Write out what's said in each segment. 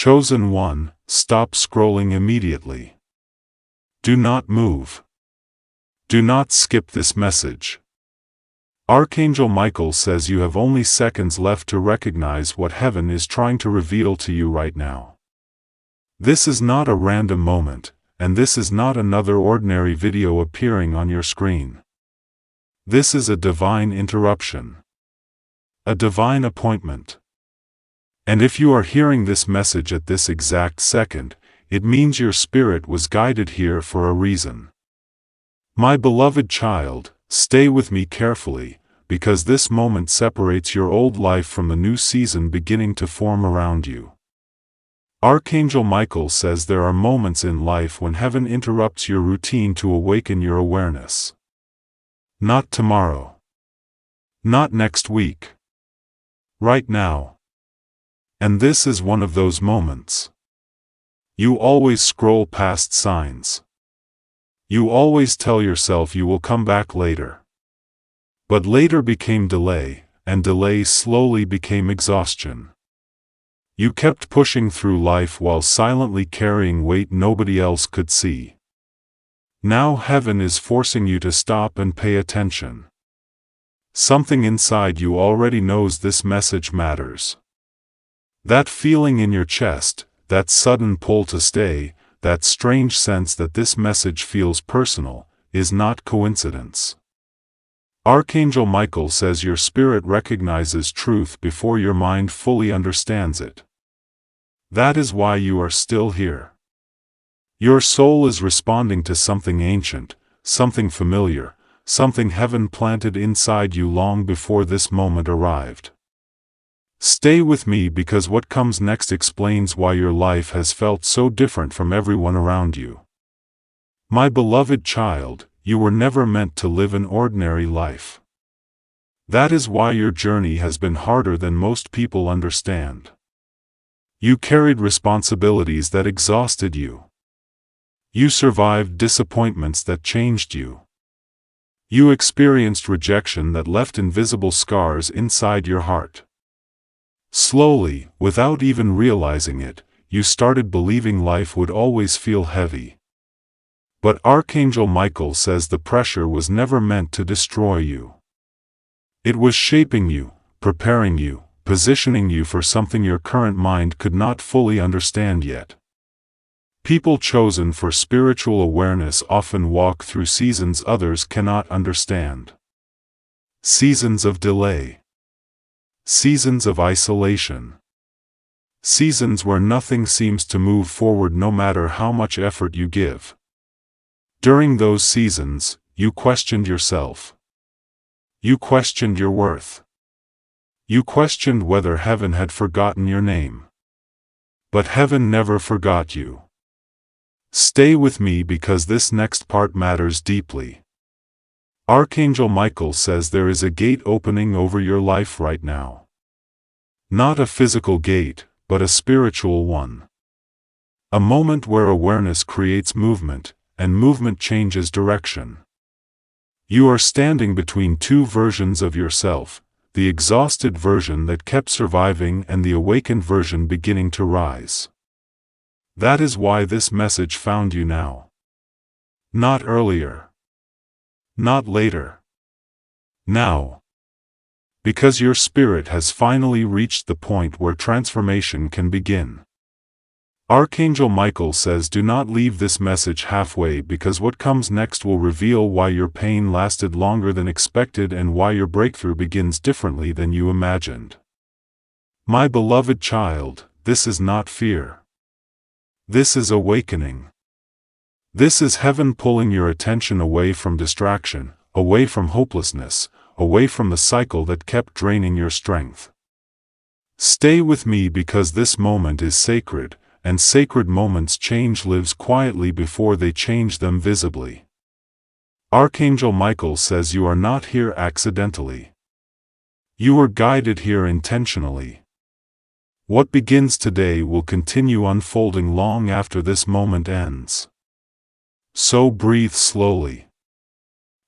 Chosen one, stop scrolling immediately. Do not move. Do not skip this message. Archangel Michael says you have only seconds left to recognize what heaven is trying to reveal to you right now. This is not a random moment, and this is not another ordinary video appearing on your screen. This is a divine interruption. A divine appointment. And if you are hearing this message at this exact second, it means your spirit was guided here for a reason. My beloved child, stay with me carefully, because this moment separates your old life from the new season beginning to form around you. Archangel Michael says there are moments in life when heaven interrupts your routine to awaken your awareness. Not tomorrow. Not next week. Right now. And this is one of those moments. You always scroll past signs. You always tell yourself you will come back later. But later became delay, and delay slowly became exhaustion. You kept pushing through life while silently carrying weight nobody else could see. Now heaven is forcing you to stop and pay attention. Something inside you already knows this message matters. That feeling in your chest, that sudden pull to stay, that strange sense that this message feels personal, is not coincidence. Archangel Michael says your spirit recognizes truth before your mind fully understands it. That is why you are still here. Your soul is responding to something ancient, something familiar, something heaven planted inside you long before this moment arrived. Stay with me because what comes next explains why your life has felt so different from everyone around you. My beloved child, you were never meant to live an ordinary life. That is why your journey has been harder than most people understand. You carried responsibilities that exhausted you. You survived disappointments that changed you. You experienced rejection that left invisible scars inside your heart. Slowly, without even realizing it, you started believing life would always feel heavy. But Archangel Michael says the pressure was never meant to destroy you. It was shaping you, preparing you, positioning you for something your current mind could not fully understand yet. People chosen for spiritual awareness often walk through seasons others cannot understand. Seasons of delay. Seasons of isolation. Seasons where nothing seems to move forward no matter how much effort you give. During those seasons, you questioned yourself. You questioned your worth. You questioned whether heaven had forgotten your name. But heaven never forgot you. Stay with me because this next part matters deeply. Archangel Michael says there is a gate opening over your life right now. Not a physical gate, but a spiritual one. A moment where awareness creates movement, and movement changes direction. You are standing between two versions of yourself, the exhausted version that kept surviving and the awakened version beginning to rise. That is why this message found you now. Not earlier. Not later. Now. Because your spirit has finally reached the point where transformation can begin. Archangel Michael says do not leave this message halfway because what comes next will reveal why your pain lasted longer than expected and why your breakthrough begins differently than you imagined. My beloved child, this is not fear. This is awakening. This is heaven pulling your attention away from distraction, away from hopelessness, away from the cycle that kept draining your strength. Stay with me because this moment is sacred, and sacred moments change lives quietly before they change them visibly. Archangel Michael says you are not here accidentally. You were guided here intentionally. What begins today will continue unfolding long after this moment ends. So breathe slowly.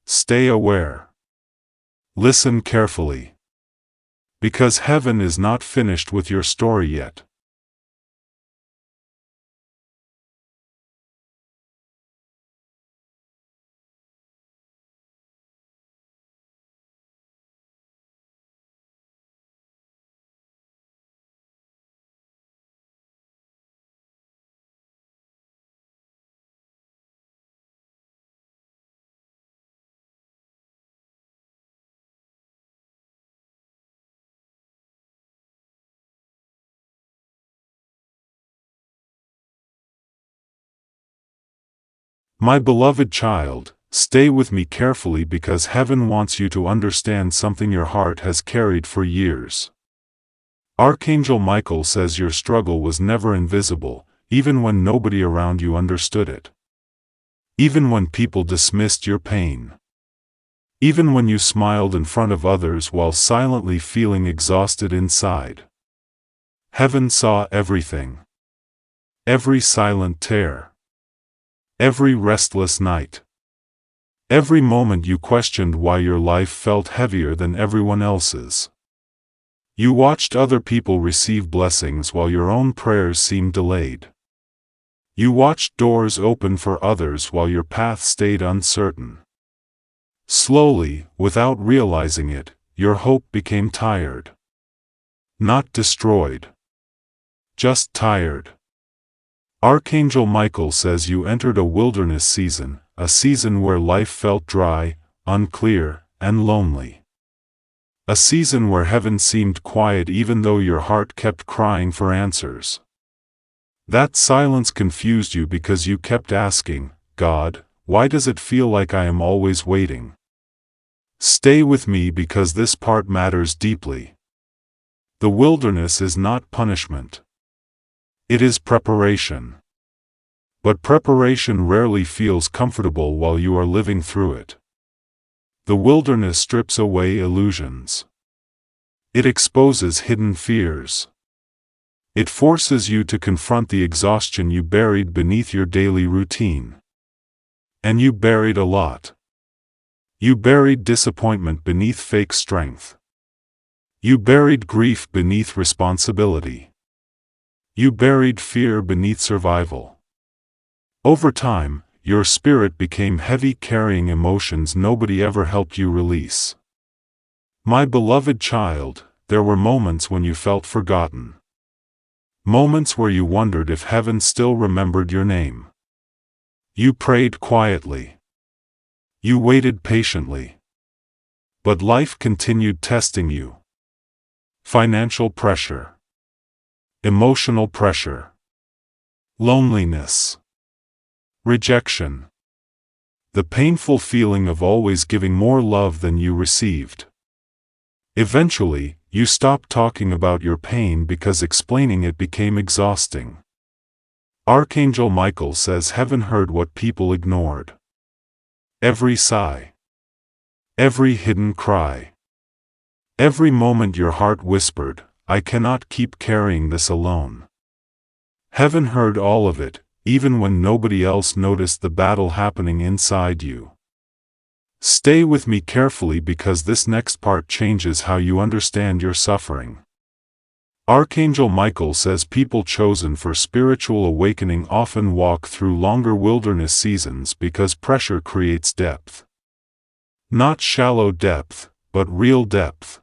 Stay aware. Listen carefully. Because heaven is not finished with your story yet. My beloved child, stay with me carefully because heaven wants you to understand something your heart has carried for years. Archangel Michael says your struggle was never invisible, even when nobody around you understood it. Even when people dismissed your pain. Even when you smiled in front of others while silently feeling exhausted inside. Heaven saw everything. Every silent tear. Every restless night. Every moment you questioned why your life felt heavier than everyone else's. You watched other people receive blessings while your own prayers seemed delayed. You watched doors open for others while your path stayed uncertain. Slowly, without realizing it, your hope became tired. Not destroyed. Just tired. Archangel Michael says you entered a wilderness season, a season where life felt dry, unclear, and lonely. A season where heaven seemed quiet even though your heart kept crying for answers. That silence confused you because you kept asking, God, why does it feel like I am always waiting? Stay with me because this part matters deeply. The wilderness is not punishment. It is preparation. But preparation rarely feels comfortable while you are living through it. The wilderness strips away illusions. It exposes hidden fears. It forces you to confront the exhaustion you buried beneath your daily routine. And you buried a lot. You buried disappointment beneath fake strength. You buried grief beneath responsibility. You buried fear beneath survival. Over time, your spirit became heavy carrying emotions nobody ever helped you release. My beloved child, there were moments when you felt forgotten. Moments where you wondered if heaven still remembered your name. You prayed quietly. You waited patiently. But life continued testing you. Financial pressure. Emotional pressure. Loneliness. Rejection. The painful feeling of always giving more love than you received. Eventually, you stopped talking about your pain because explaining it became exhausting. Archangel Michael says heaven heard what people ignored. Every sigh. Every hidden cry. Every moment your heart whispered, I cannot keep carrying this alone. Heaven heard all of it, even when nobody else noticed the battle happening inside you. Stay with me carefully because this next part changes how you understand your suffering. Archangel Michael says people chosen for spiritual awakening often walk through longer wilderness seasons because pressure creates depth. Not shallow depth, but real depth.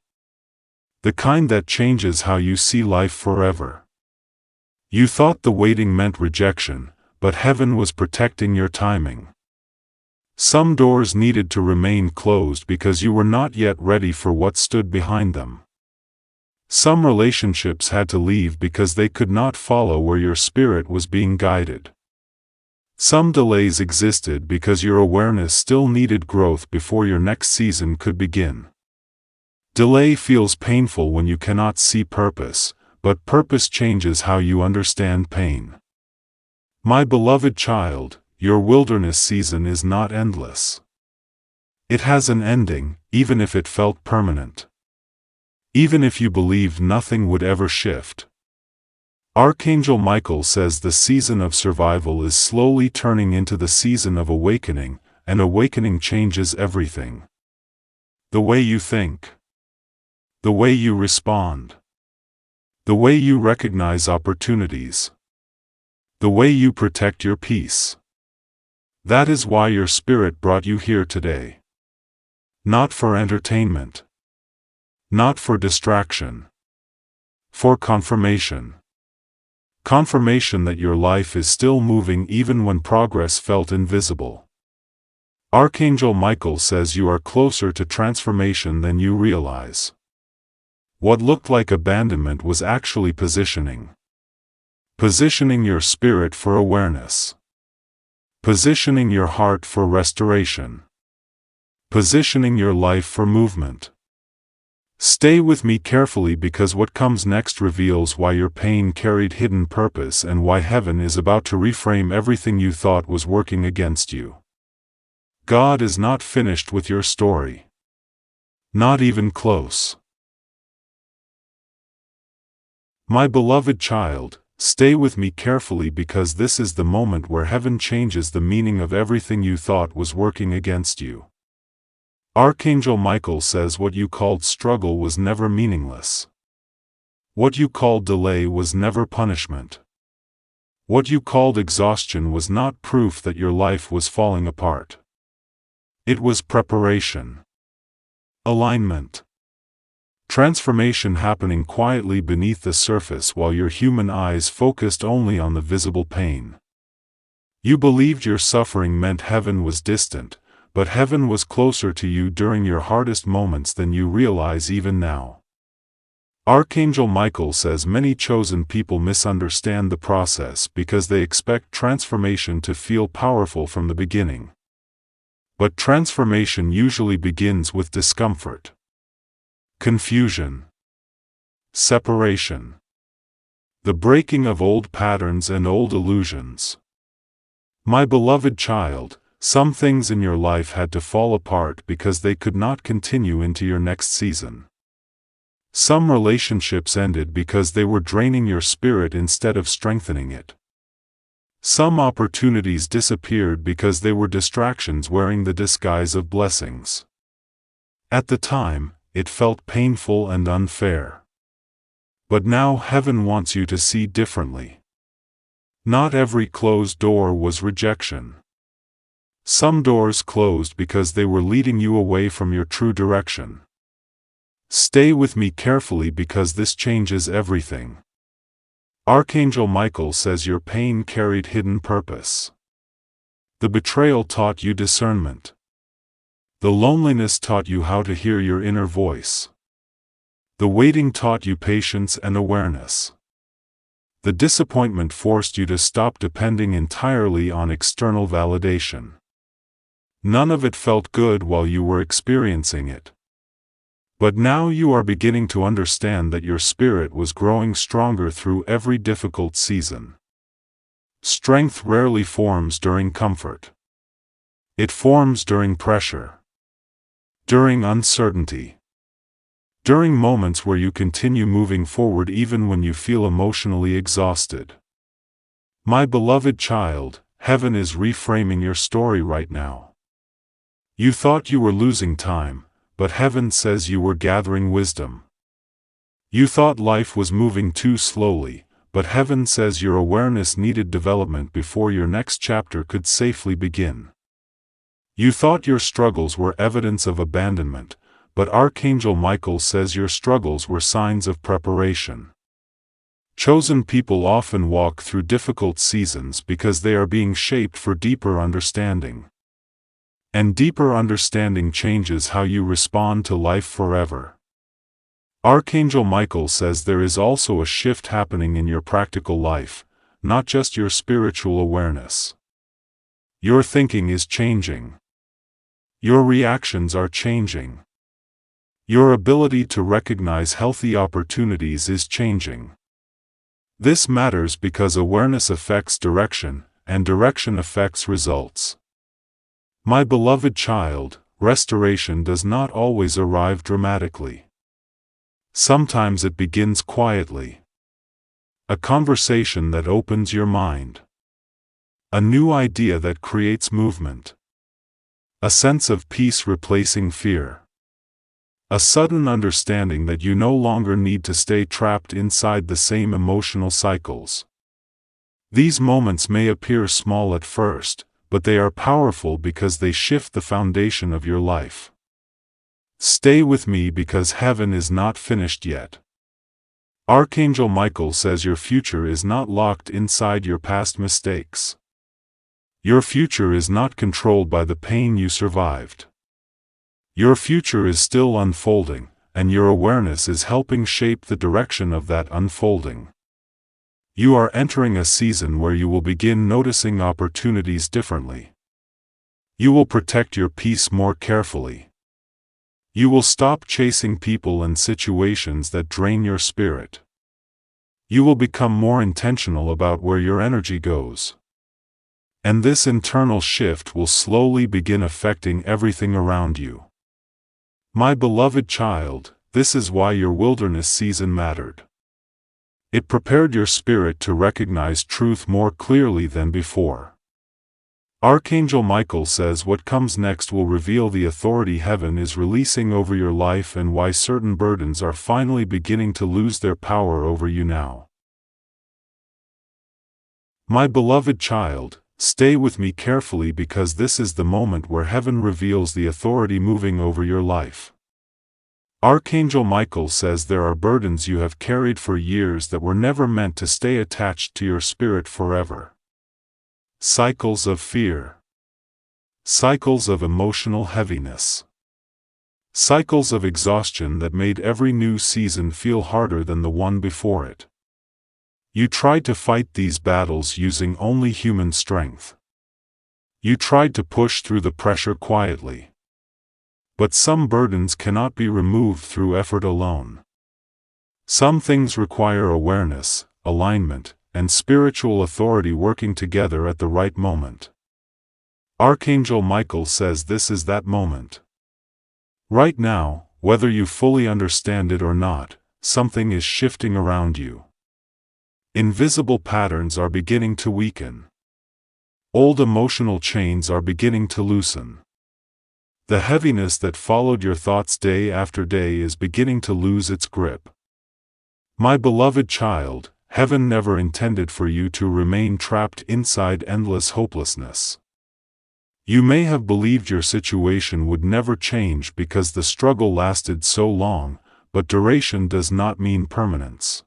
The kind that changes how you see life forever. You thought the waiting meant rejection, but heaven was protecting your timing. Some doors needed to remain closed because you were not yet ready for what stood behind them. Some relationships had to leave because they could not follow where your spirit was being guided. Some delays existed because your awareness still needed growth before your next season could begin. Delay feels painful when you cannot see purpose, but purpose changes how you understand pain. My beloved child, your wilderness season is not endless. It has an ending, even if it felt permanent. Even if you believed nothing would ever shift. Archangel Michael says the season of survival is slowly turning into the season of awakening, and awakening changes everything. The way you think. The way you respond. The way you recognize opportunities. The way you protect your peace. That is why your spirit brought you here today. Not for entertainment. Not for distraction. For confirmation. Confirmation that your life is still moving even when progress felt invisible. Archangel Michael says you are closer to transformation than you realize. What looked like abandonment was actually positioning. Positioning your spirit for awareness. Positioning your heart for restoration. Positioning your life for movement. Stay with me carefully because what comes next reveals why your pain carried hidden purpose and why heaven is about to reframe everything you thought was working against you. God is not finished with your story. Not even close. My beloved child, stay with me carefully because this is the moment where heaven changes the meaning of everything you thought was working against you. Archangel Michael says what you called struggle was never meaningless. What you called delay was never punishment. What you called exhaustion was not proof that your life was falling apart. It was preparation. Alignment. Transformation happening quietly beneath the surface while your human eyes focused only on the visible pain. You believed your suffering meant heaven was distant, but heaven was closer to you during your hardest moments than you realize even now. Archangel Michael says many chosen people misunderstand the process because they expect transformation to feel powerful from the beginning. But transformation usually begins with discomfort, confusion, separation, the breaking of old patterns and old illusions. My beloved child, some things in your life had to fall apart because they could not continue into your next season. Some relationships ended because they were draining your spirit instead of strengthening it. Some opportunities disappeared because they were distractions wearing the disguise of blessings. At the time, it felt painful and unfair. But now heaven wants you to see differently. Not every closed door was rejection. Some doors closed because they were leading you away from your true direction. Stay with me carefully because this changes everything. Archangel Michael says your pain carried hidden purpose. The betrayal taught you discernment. The loneliness taught you how to hear your inner voice. The waiting taught you patience and awareness. The disappointment forced you to stop depending entirely on external validation. None of it felt good while you were experiencing it. But now you are beginning to understand that your spirit was growing stronger through every difficult season. Strength rarely forms during comfort. It forms during pressure. During uncertainty. During moments where you continue moving forward even when you feel emotionally exhausted. My beloved child, heaven is reframing your story right now. You thought you were losing time, but heaven says you were gathering wisdom. You thought life was moving too slowly, but heaven says your awareness needed development before your next chapter could safely begin. You thought your struggles were evidence of abandonment, but Archangel Michael says your struggles were signs of preparation. Chosen people often walk through difficult seasons because they are being shaped for deeper understanding. And deeper understanding changes how you respond to life forever. Archangel Michael says there is also a shift happening in your practical life, not just your spiritual awareness. Your thinking is changing. Your reactions are changing. Your ability to recognize healthy opportunities is changing. This matters because awareness affects direction, and direction affects results. My beloved child, restoration does not always arrive dramatically. Sometimes it begins quietly. A conversation that opens your mind. A new idea that creates movement. A sense of peace replacing fear. A sudden understanding that you no longer need to stay trapped inside the same emotional cycles. These moments may appear small at first, but they are powerful because they shift the foundation of your life. Stay with me because heaven is not finished yet. Archangel Michael says your future is not locked inside your past mistakes. Your future is not controlled by the pain you survived. Your future is still unfolding, and your awareness is helping shape the direction of that unfolding. You are entering a season where you will begin noticing opportunities differently. You will protect your peace more carefully. You will stop chasing people and situations that drain your spirit. You will become more intentional about where your energy goes. And this internal shift will slowly begin affecting everything around you. My beloved child, this is why your wilderness season mattered. It prepared your spirit to recognize truth more clearly than before. Archangel Michael says what comes next will reveal the authority heaven is releasing over your life and why certain burdens are finally beginning to lose their power over you now. My beloved child, stay with me carefully because this is the moment where heaven reveals the authority moving over your life. Archangel Michael says there are burdens you have carried for years that were never meant to stay attached to your spirit forever. Cycles of fear. Cycles of emotional heaviness. Cycles of exhaustion that made every new season feel harder than the one before it. You tried to fight these battles using only human strength. You tried to push through the pressure quietly. But some burdens cannot be removed through effort alone. Some things require awareness, alignment, and spiritual authority working together at the right moment. Archangel Michael says this is that moment. Right now, whether you fully understand it or not, something is shifting around you. Invisible patterns are beginning to weaken. Old emotional chains are beginning to loosen. The heaviness that followed your thoughts day after day is beginning to lose its grip. My beloved child, heaven never intended for you to remain trapped inside endless hopelessness. You may have believed your situation would never change because the struggle lasted so long, but duration does not mean permanence.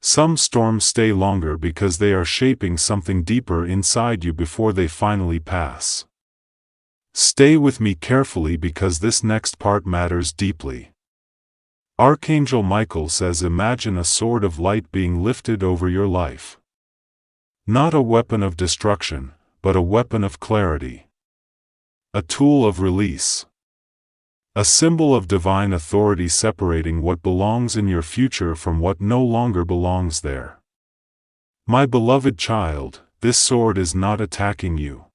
Some storms stay longer because they are shaping something deeper inside you before they finally pass. Stay with me carefully because this next part matters deeply. Archangel Michael says imagine a sword of light being lifted over your life. Not a weapon of destruction, but a weapon of clarity. A tool of release. A symbol of divine authority separating what belongs in your future from what no longer belongs there. My beloved child, this sword is not attacking you.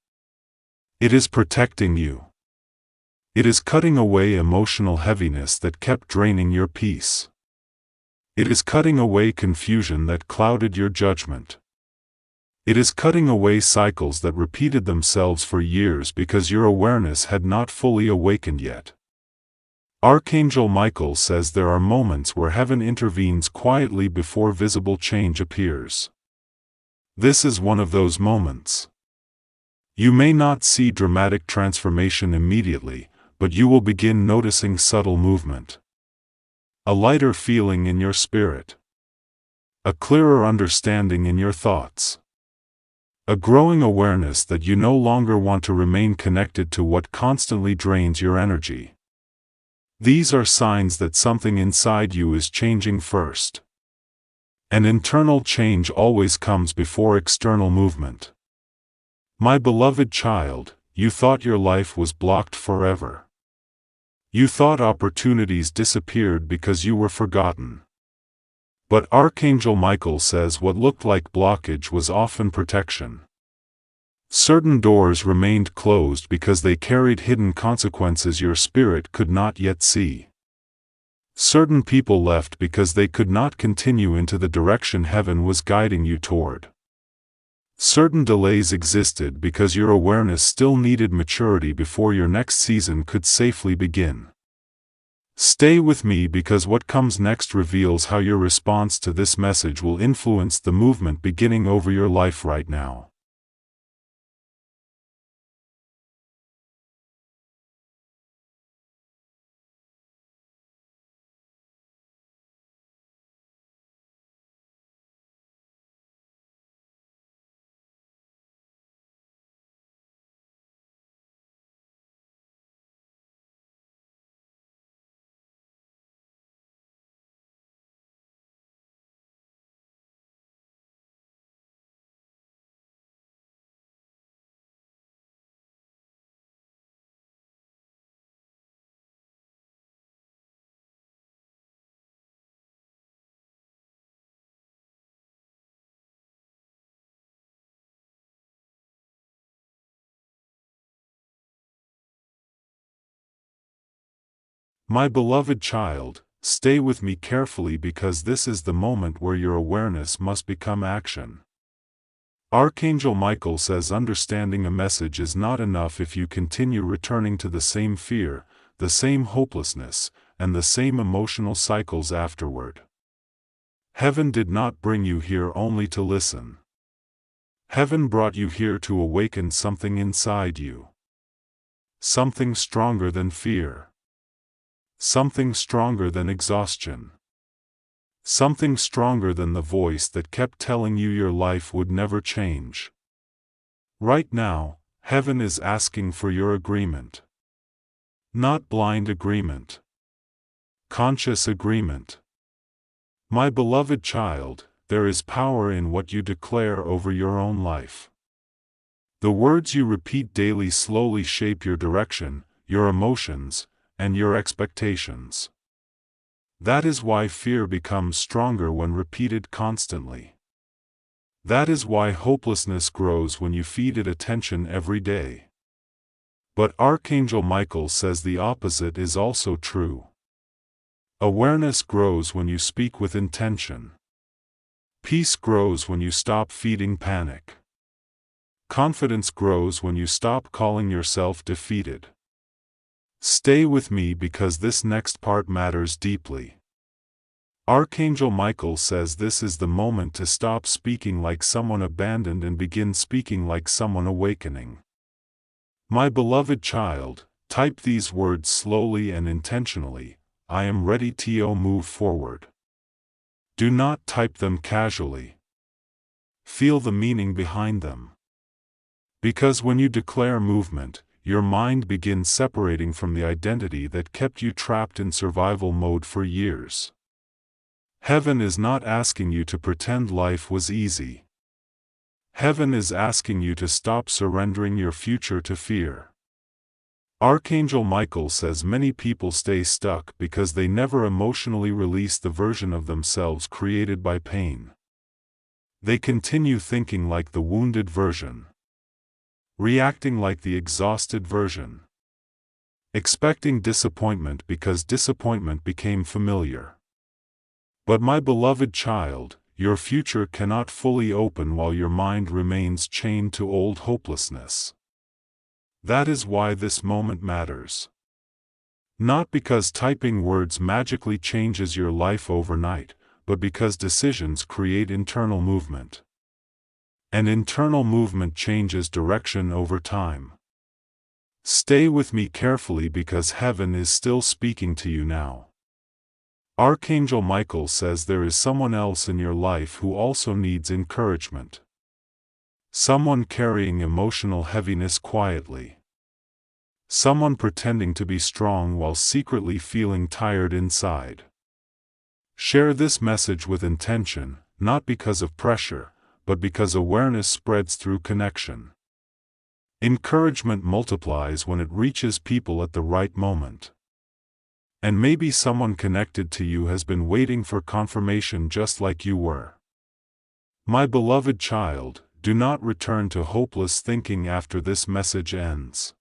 It is protecting you. It is cutting away emotional heaviness that kept draining your peace. It is cutting away confusion that clouded your judgment. It is cutting away cycles that repeated themselves for years because your awareness had not fully awakened yet. Archangel Michael says there are moments where heaven intervenes quietly before visible change appears. This is one of those moments. You may not see dramatic transformation immediately, but you will begin noticing subtle movement. A lighter feeling in your spirit. A clearer understanding in your thoughts. A growing awareness that you no longer want to remain connected to what constantly drains your energy. These are signs that something inside you is changing first. An internal change always comes before external movement. My beloved child, you thought your life was blocked forever. You thought opportunities disappeared because you were forgotten. But Archangel Michael says what looked like blockage was often protection. Certain doors remained closed because they carried hidden consequences your spirit could not yet see. Certain people left because they could not continue into the direction heaven was guiding you toward. Certain delays existed because your awareness still needed maturity before your next season could safely begin. Stay with me because what comes next reveals how your response to this message will influence the movement beginning over your life right now. My beloved child, stay with me carefully because this is the moment where your awareness must become action. Archangel Michael says understanding a message is not enough if you continue returning to the same fear, the same hopelessness, and the same emotional cycles afterward. Heaven did not bring you here only to listen. Heaven brought you here to awaken something inside you. Something stronger than fear. Something stronger than exhaustion. Something stronger than the voice that kept telling you your life would never change. Right now, heaven is asking for your agreement. Not blind agreement. Conscious agreement. My beloved child, there is power in what you declare over your own life. The words you repeat daily slowly shape your direction, your emotions, and your expectations. That is why fear becomes stronger when repeated constantly. That is why hopelessness grows when you feed it attention every day. But Archangel Michael says the opposite is also true. Awareness grows when you speak with intention. Peace grows when you stop feeding panic. Confidence grows when you stop calling yourself defeated. Stay with me because this next part matters deeply. Archangel Michael says this is the moment to stop speaking like someone abandoned and begin speaking like someone awakening. My beloved child, type these words slowly and intentionally. I am ready to move forward. Do not type them casually. Feel the meaning behind them. Because when you declare movement, your mind begins separating from the identity that kept you trapped in survival mode for years. Heaven is not asking you to pretend life was easy. Heaven is asking you to stop surrendering your future to fear. Archangel Michael says many people stay stuck because they never emotionally release the version of themselves created by pain. They continue thinking like the wounded version. Reacting like the exhausted version. Expecting disappointment because disappointment became familiar. But my beloved child, your future cannot fully open while your mind remains chained to old hopelessness. That is why this moment matters. Not because typing words magically changes your life overnight, but because decisions create internal movement. And internal movement changes direction over time. Stay with me carefully because heaven is still speaking to you now. Archangel Michael says there is someone else in your life who also needs encouragement. Someone carrying emotional heaviness quietly. Someone pretending to be strong while secretly feeling tired inside. Share this message with intention, not because of pressure, but because awareness spreads through connection. Encouragement multiplies when it reaches people at the right moment. And maybe someone connected to you has been waiting for confirmation just like you were. My beloved child, do not return to hopeless thinking after this message ends.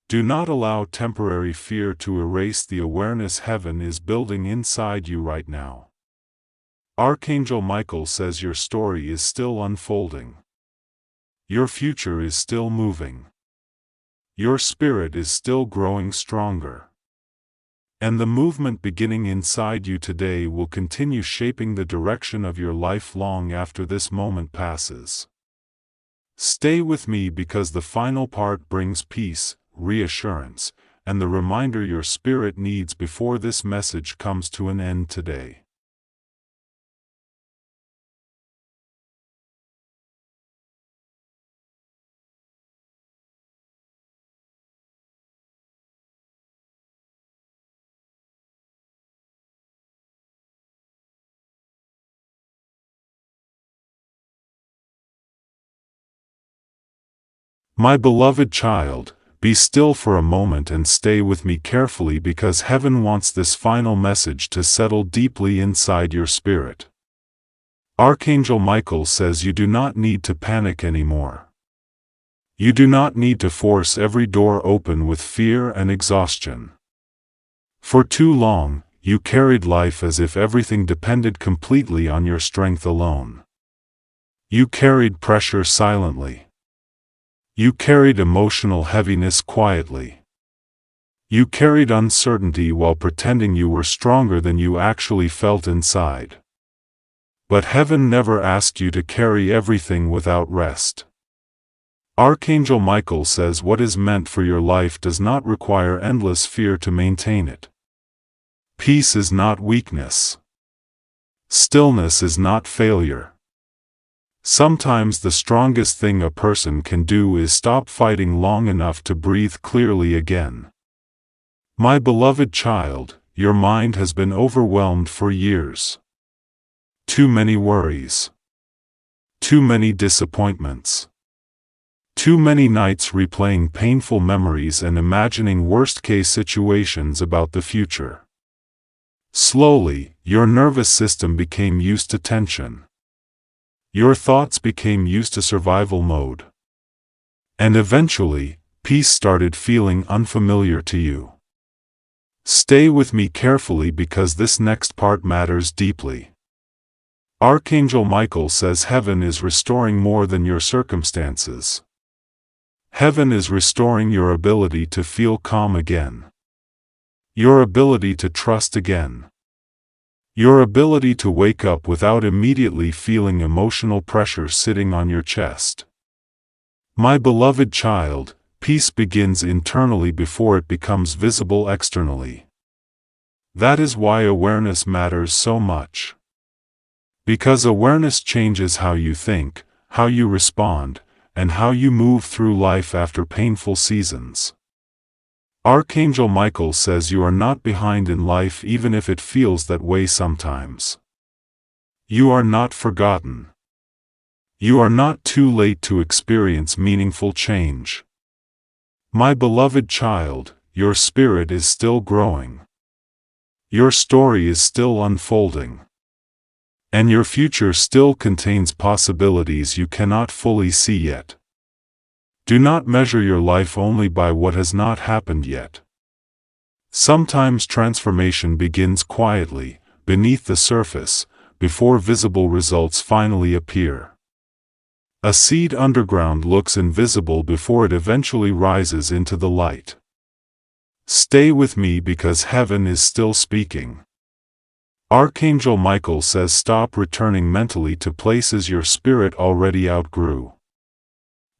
Do not allow temporary fear to erase the awareness heaven is building inside you right now. Archangel Michael says your story is still unfolding. Your future is still moving. Your spirit is still growing stronger. And the movement beginning inside you today will continue shaping the direction of your life long after this moment passes. Stay with me because the final part brings peace, reassurance, and the reminder your spirit needs before this message comes to an end today. My beloved child, be still for a moment and stay with me carefully because heaven wants this final message to settle deeply inside your spirit. Archangel Michael says you do not need to panic anymore. You do not need to force every door open with fear and exhaustion. For too long, you carried life as if everything depended completely on your strength alone. You carried pressure silently. You carried emotional heaviness quietly. You carried uncertainty while pretending you were stronger than you actually felt inside. But heaven never asked you to carry everything without rest. Archangel Michael says what is meant for your life does not require endless fear to maintain it. Peace is not weakness. Stillness is not failure. Sometimes the strongest thing a person can do is stop fighting long enough to breathe clearly again. My beloved child, your mind has been overwhelmed for years. Too many worries. Too many disappointments. Too many nights replaying painful memories and imagining worst-case situations about the future. Slowly, your nervous system became used to tension. Your thoughts became used to survival mode. And eventually, peace started feeling unfamiliar to you. Stay with me carefully because this next part matters deeply. Archangel Michael says heaven is restoring more than your circumstances. Heaven is restoring your ability to feel calm again. Your ability to trust again. Your ability to wake up without immediately feeling emotional pressure sitting on your chest. My beloved child, peace begins internally before it becomes visible externally. That is why awareness matters so much. Because awareness changes how you think, how you respond, and how you move through life after painful seasons. Archangel Michael says you are not behind in life even if it feels that way sometimes. You are not forgotten. You are not too late to experience meaningful change. My beloved child, your spirit is still growing. Your story is still unfolding. And your future still contains possibilities you cannot fully see yet. Do not measure your life only by what has not happened yet. Sometimes transformation begins quietly, beneath the surface, before visible results finally appear. A seed underground looks invisible before it eventually rises into the light. Stay with me because heaven is still speaking. Archangel Michael says stop returning mentally to places your spirit already outgrew.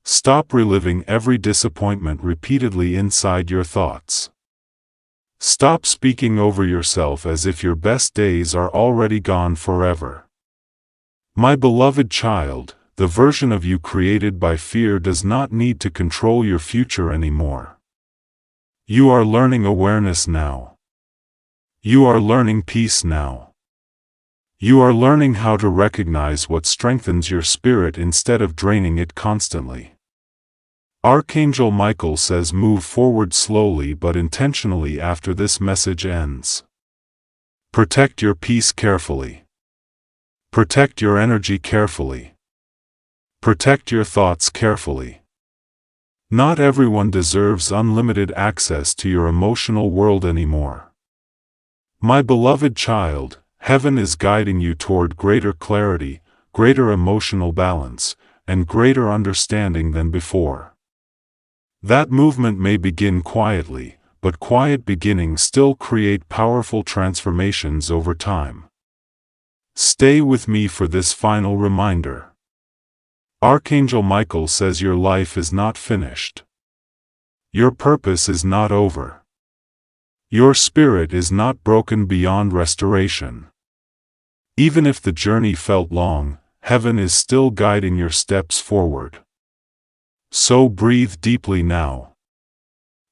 Stop reliving every disappointment repeatedly inside your thoughts. Stop speaking over yourself as if your best days are already gone forever. My beloved child, the version of you created by fear does not need to control your future anymore. You are learning awareness now. You are learning peace now. You are learning how to recognize what strengthens your spirit instead of draining it constantly. Archangel Michael says move forward slowly but intentionally after this message ends. Protect your peace carefully. Protect your energy carefully. Protect your thoughts carefully. Not everyone deserves unlimited access to your emotional world anymore. My beloved child, heaven is guiding you toward greater clarity, greater emotional balance, and greater understanding than before. That movement may begin quietly, but quiet beginnings still create powerful transformations over time. Stay with me for this final reminder. Archangel Michael says your life is not finished. Your purpose is not over. Your spirit is not broken beyond restoration. Even if the journey felt long, heaven is still guiding your steps forward. So breathe deeply now.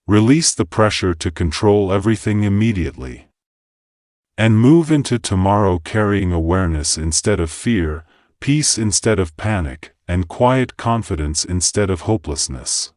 Release the pressure to control everything immediately. And move into tomorrow carrying awareness instead of fear, peace instead of panic, and quiet confidence instead of hopelessness.